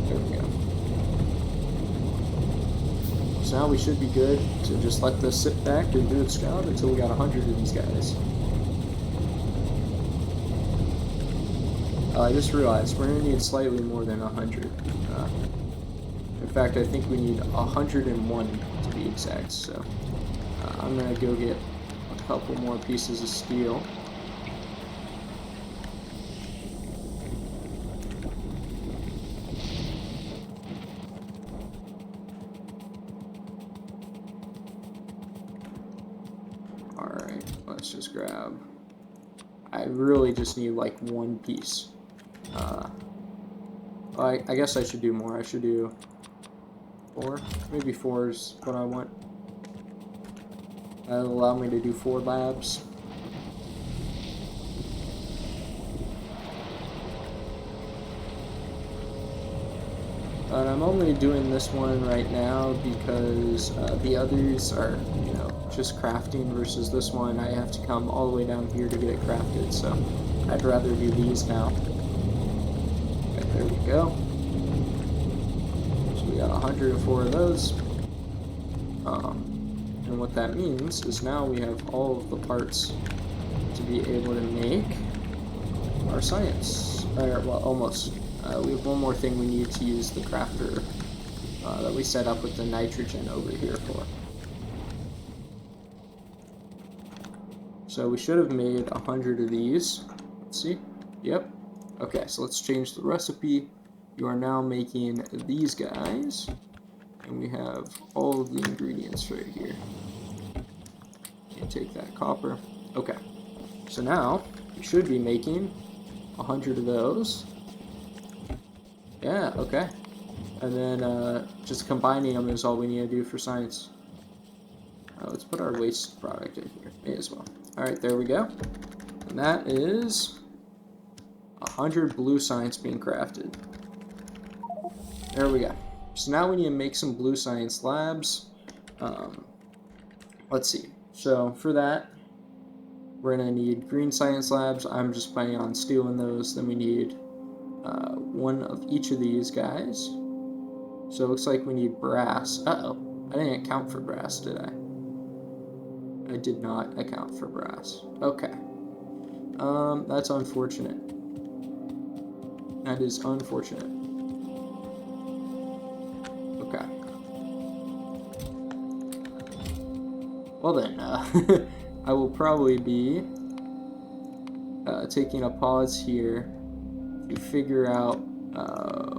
There we go. So now we should be good to just let this sit back and do its job until we got 100 of these guys. I just realized we're going to need slightly more than 100. In fact, I think we need 101 to be exact, so I'm going to go get a couple more pieces of steel. Alright, let's just grab... I really just need like 1 piece. I guess I should do more. I should do 4. Maybe 4 is what I want. That'll allow me to do 4 labs. But I'm only doing this one right now because the others are, you know, just crafting, versus this one I have to come all the way down here to get it crafted, so I'd rather do these now. Okay, there we go. So we got 104 of those. And what that means is now we have all of the parts to be able to make our science. Well, almost. We have one more thing we need to use the crafter that we set up with the nitrogen over here for. So we should have made 100 of these. Let's see. Yep. Okay, so let's change the recipe. You are now making these guys. And we have all of the ingredients right here. Can't take that copper. Okay. So now we should be making 100 of those. Yeah, okay. And then just combining them is all we need to do for science. Let's put our waste product in here. May as well. Alright, there we go. And that is 100 blue science being crafted. There we go. So now we need to make some blue science labs. Let's see. So for that, we're going to need green science labs. I'm just planning on stealing those. Then we need 1 of each of these guys. So it looks like we need brass. Uh-oh. I didn't account for brass, did I? I did not account for brass. Okay. That's unfortunate. That is unfortunate. Okay. Well then, I will probably be taking a pause here to figure out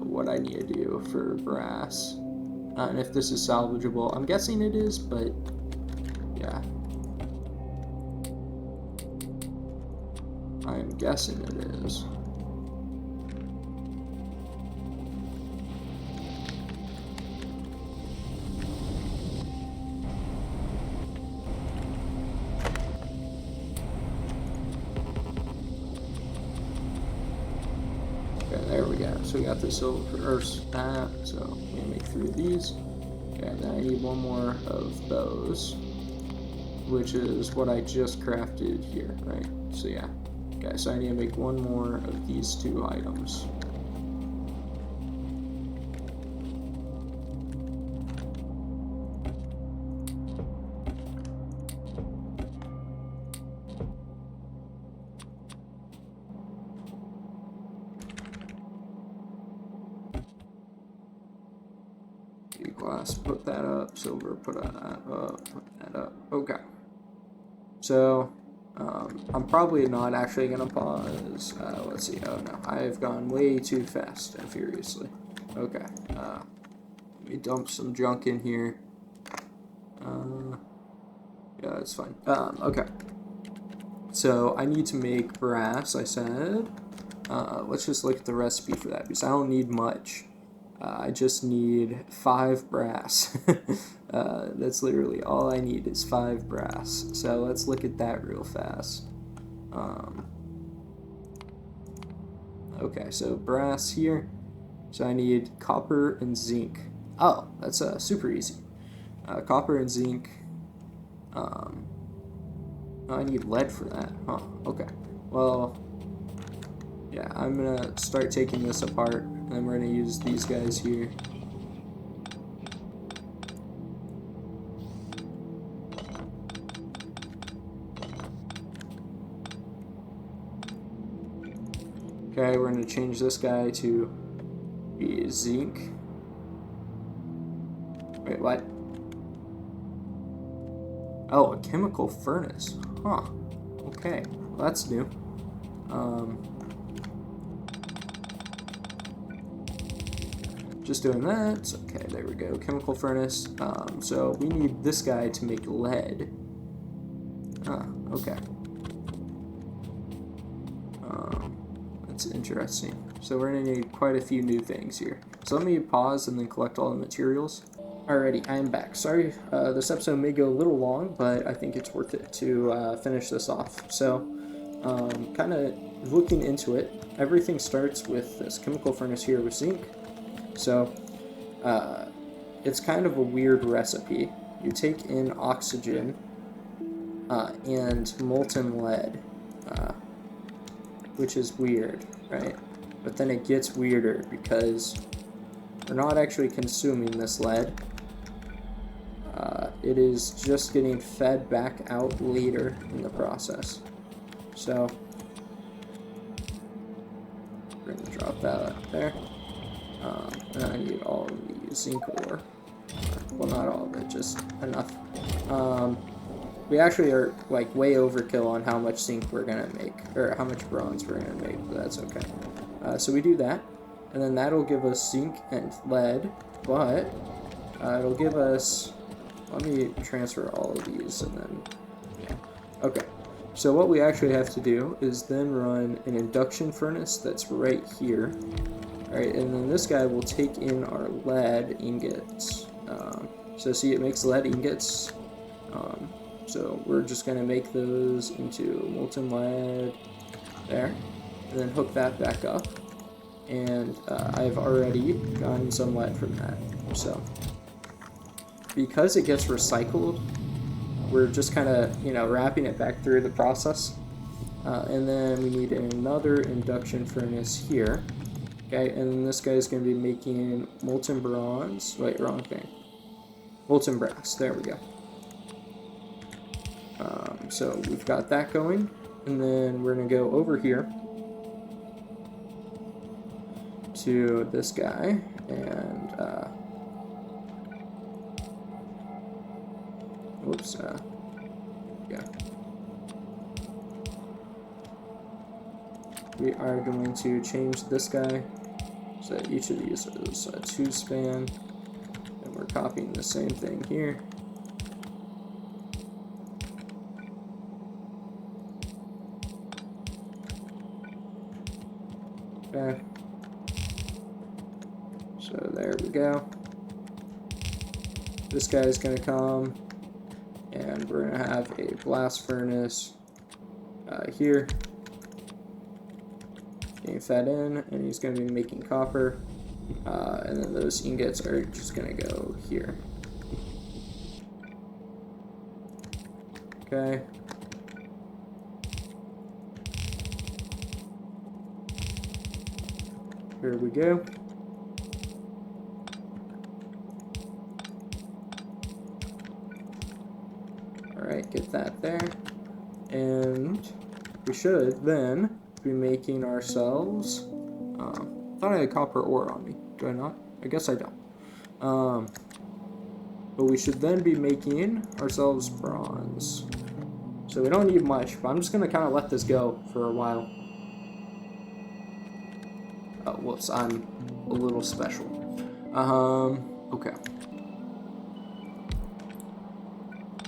what I need to do for brass. And if this is salvageable. I'm guessing it is, but yeah. I'm guessing it is. so we got the silver, or that, so we make 3 of these. Okay, and then I need 1 more of those, which is what I just crafted here, right? So yeah. Okay, so I need to make 1 more of these 2 items. Glass, put that up. Silver, put that up. Put that up. Okay. So, I'm probably not actually gonna pause. Let's see. Oh no, I've gone way too fast and furiously. Okay. Let me dump some junk in here. Yeah, that's fine. Okay. So I need to make brass. I said. Let's just look at the recipe for that because I don't need much. I just need 5 brass. That's literally all I need is 5 brass. So let's look at that real fast. Okay, so brass here. So I need copper and zinc. Oh, that's super easy. Copper and zinc. I need lead for that. Huh, okay. Well, yeah, I'm gonna start taking this apart. And then we're going to use these guys here. Okay, we're going to change this guy to be zinc. Wait, what? Oh, a chemical furnace. Huh. Okay, well, that's new. Just doing that. Okay, there we go. Chemical furnace. So we need this guy to make lead. Okay. That's interesting. So we're gonna need quite a few new things here. So let me pause and then collect all the materials. Alrighty, I am back. Sorry, this episode may go a little long, but I think it's worth it to finish this off. So, kind of looking into it, everything starts with this chemical furnace here with zinc. So, it's kind of a weird recipe. You take in oxygen and molten lead, which is weird, right? But then it gets weirder because we're not actually consuming this lead. It is just getting fed back out later in the process. So, we're going to drop that up there. And I need all of the zinc ore. Well, not all of it, just enough. We actually are like way overkill on how much zinc we're gonna make, or how much bronze we're gonna make, but that's okay. So we do that, and then that'll give us zinc and lead, but it'll give us, let me transfer all of these, and then, yeah. Okay, so what we actually have to do is then run an induction furnace that's right here. Alright, and then this guy will take in our lead ingots. So see, it makes lead ingots. So we're just going to make those into molten lead there. And then hook that back up. And I've already gotten some lead from that. So because it gets recycled, we're just kind of, wrapping it back through the process. And then we need another induction furnace here. Okay, and this guy's going to be making molten bronze. Wait, wrong thing. Molten brass. There we go. So we've got that going. And then we're going to go over here to this guy. And, whoops. Yeah. We are going to change this guy so that each of these is a 2 span, and we're copying the same thing here. Okay. So there we go. This guy is going to come, and we're going to have a blast furnace here. getting fed in, and he's going to be making copper. And then those ingots are just going to go here. Okay. Here we go. Alright, get that there. And we should then be making ourselves... I thought I had copper ore on me. Do I not? I guess I don't. But we should then be making ourselves bronze. So we don't need much, but I'm just going to kind of let this go for a while. Oh, whoops, I'm a little special. Okay.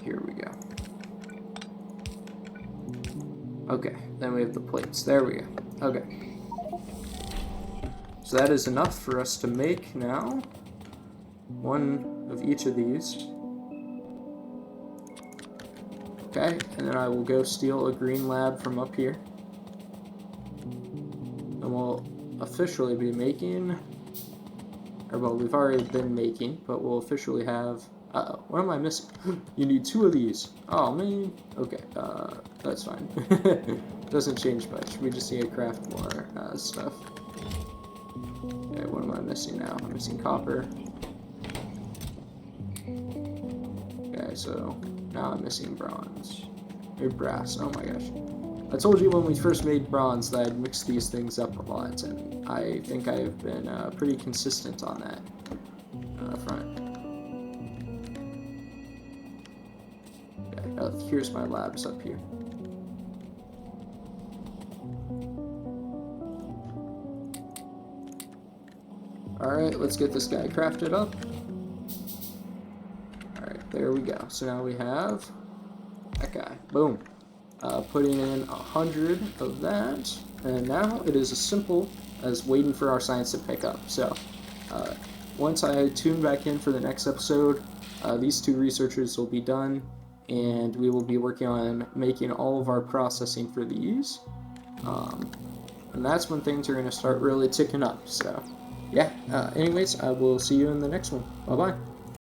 Here we go. Okay, then we have the plates. There we go. Okay. So that is enough for us to make now one of each of these. Okay, and then I will go steal a green lab from up here. And we'll officially be making, or well, we've already been making, but we'll officially have, uh-oh, what am I missing? You need 2 of these. Oh, man. Okay, that's fine. Doesn't change much. We just need to craft more stuff. Okay, what am I missing now? I'm missing copper. Okay, so now I'm missing bronze. Or brass, oh my gosh. I told you when we first made bronze that I'd mix these things up a lot, and I think I have been pretty consistent on that front. Okay, here's my labs up here. Alright, let's get this guy crafted up. Alright, there we go. So now we have that guy. Boom. Putting in 100 of that. And now it is as simple as waiting for our science to pick up. So, once I tune back in for the next episode, these 2 researchers will be done, and we will be working on making all of our processing for these. And that's when things are going to start really ticking up. So, yeah, anyways, I will see you in the next one. Bye-bye.